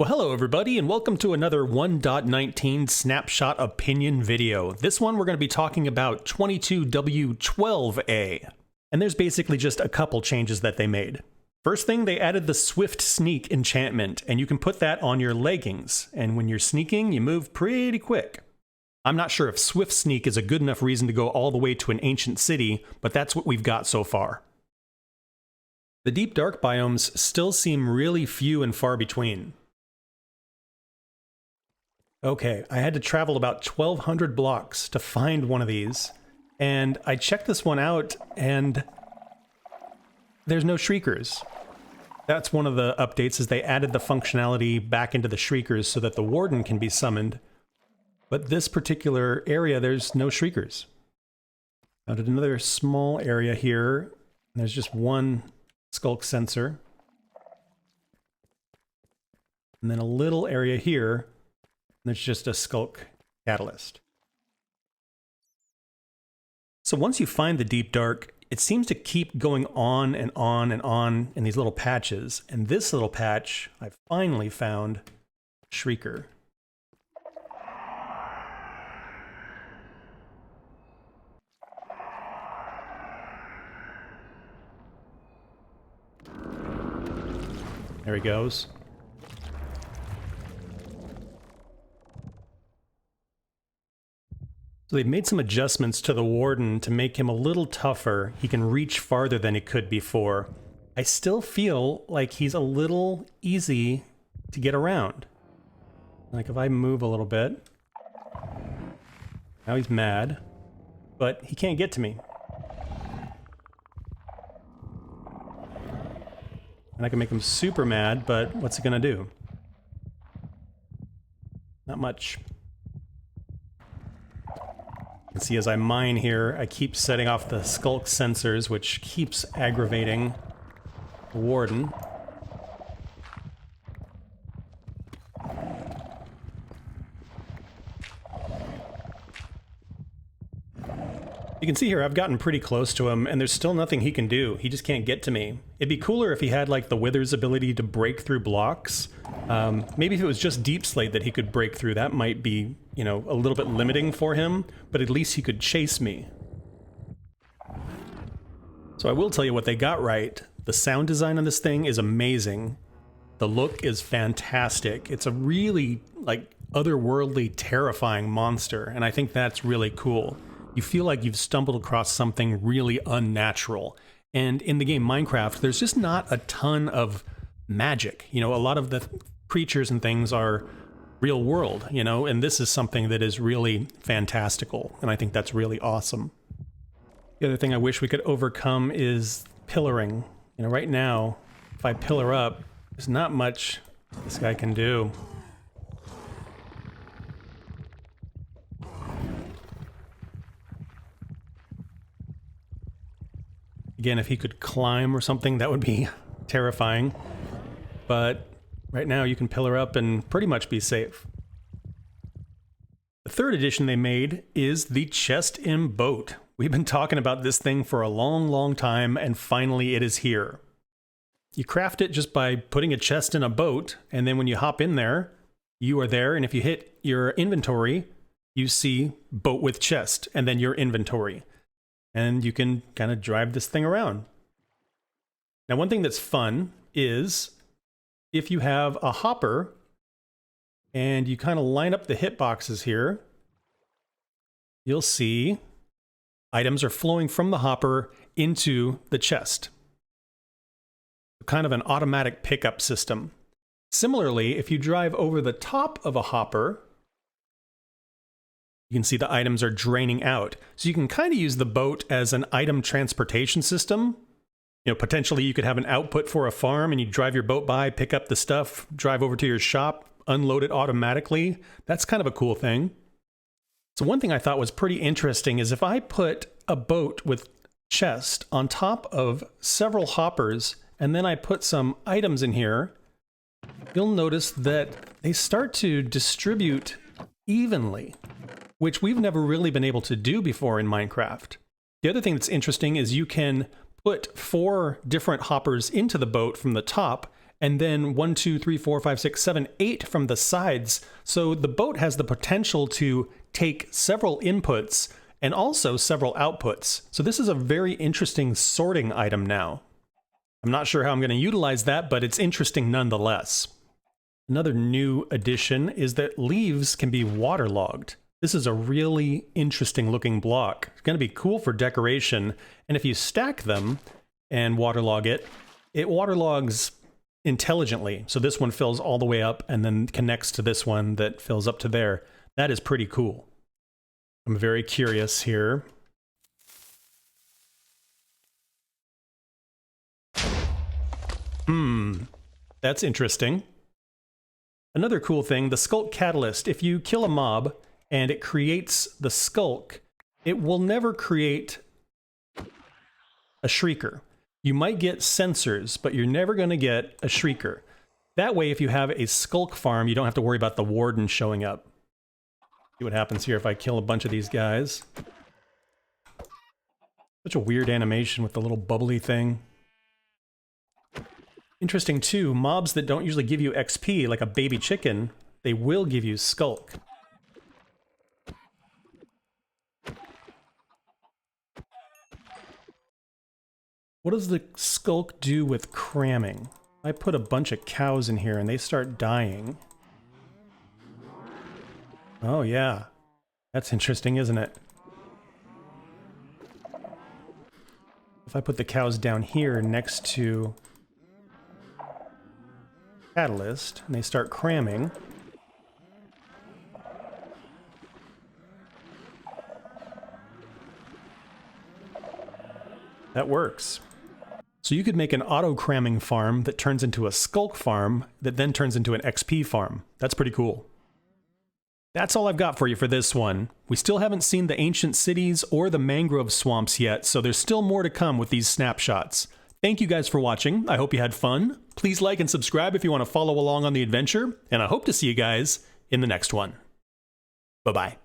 Well, hello everybody, and welcome to another 1.19 Snapshot opinion video. This one we're going to be talking about 22W12A. And there's basically just a couple changes that they made. First thing, they added the Swift Sneak enchantment, and you can put that on your leggings. And when you're sneaking, you move pretty quick. I'm not sure if Swift Sneak is a good enough reason to go all the way to an ancient city, but that's what we've got so far. The deep dark biomes still seem really few and far between. Okay, I had to travel about 1,200 blocks to find one of these, and I checked this one out, and there's no shriekers. That's one of the updates, is they added the functionality back into the shriekers so that the warden can be summoned. But this particular area, there's no shriekers. Found another small area here. There's just one Sculk sensor. And then a little area here. There's just a Sculk catalyst. So once you find the deep dark, it seems to keep going on and on and on in these little patches. And this little patch, I finally found Shrieker. There he goes. So they've made some adjustments to the warden to make him a little tougher. He can reach farther than he could before. I still feel like he's a little easy to get around. Like if I move a little bit. Now he's mad, but he can't get to me. And I can make him super mad, but what's he gonna do? Not much. You can see as I mine here, I keep setting off the Sculk sensors, which keeps aggravating the warden. You can see here I've gotten pretty close to him, and there's still nothing he can do. He just can't get to me. It'd be cooler if he had like the Wither's ability to break through blocks. Maybe if it was just Deep Slate that he could break through, that might be, you know, a little bit limiting for him, but at least he could chase me. So I will tell you what they got right. The sound design on this thing is amazing. The look is fantastic. It's a really, like, otherworldly, terrifying monster, and I think that's really cool. You feel like you've stumbled across something really unnatural. And in the game Minecraft, there's just not a ton of magic. You know, a lot of the creatures and things are real world, you know, and this is something that is really fantastical, and I think that's really awesome. The other thing I wish we could overcome is pillaring. You know, right now, if I pillar up, there's not much this guy can do. Again, if he could climb or something, that would be terrifying. But right now you can pillar up and pretty much be safe. The third addition they made is the chest in boat. We've been talking about this thing for a long, long time, and finally it is here. You craft it just by putting a chest in a boat, and then when you hop in there, you are there, and if you hit your inventory, you see boat with chest, and then your inventory. And you can kind of drive this thing around. Now, one thing that's fun is if you have a hopper and you kind of line up the hitboxes here, you'll see items are flowing from the hopper into the chest. Kind of an automatic pickup system. Similarly, if you drive over the top of a hopper, you can see the items are draining out. So you can kind of use the boat as an item transportation system. You know, potentially you could have an output for a farm and you drive your boat by, pick up the stuff, drive over to your shop, unload it automatically. That's kind of a cool thing. So one thing I thought was pretty interesting is if I put a boat with chest on top of several hoppers and then I put some items in here, you'll notice that they start to distribute evenly, which we've never really been able to do before in Minecraft. The other thing that's interesting is you can put 4 different hoppers into the boat from the top, and then 1, 2, 3, 4, 5, 6, 7, 8 from the sides. So the boat has the potential to take several inputs and also several outputs. So this is a very interesting sorting item now. I'm not sure how I'm going to utilize that, but it's interesting nonetheless. Another new addition is that leaves can be waterlogged. This is a really interesting looking block. It's going to be cool for decoration, and if you stack them and waterlog it, it waterlogs intelligently. So this one fills all the way up and then connects to this one that fills up to there. That is pretty cool. I'm very curious here. That's interesting. Another cool thing, the Sculk catalyst. If you kill a mob and it creates the Sculk, it will never create a Shrieker. You might get sensors, but you're never going to get a Shrieker. That way, if you have a Sculk farm, you don't have to worry about the warden showing up. See what happens here if I kill a bunch of these guys. Such a weird animation with the little bubbly thing. Interesting too, mobs that don't usually give you XP, like a baby chicken, they will give you Sculk. What does the Sculk do with cramming? I put a bunch of cows in here and they start dying. Oh yeah, that's interesting, isn't it? If I put the cows down here next to catalyst and they start cramming, that works. So you could make an auto-cramming farm that turns into a Sculk farm that then turns into an XP farm. That's pretty cool. That's all I've got for you for this one. We still haven't seen the ancient cities or the mangrove swamps yet, so there's still more to come with these snapshots. Thank you guys for watching. I hope you had fun. Please like and subscribe if you want to follow along on the adventure, and I hope to see you guys in the next one. Bye-bye.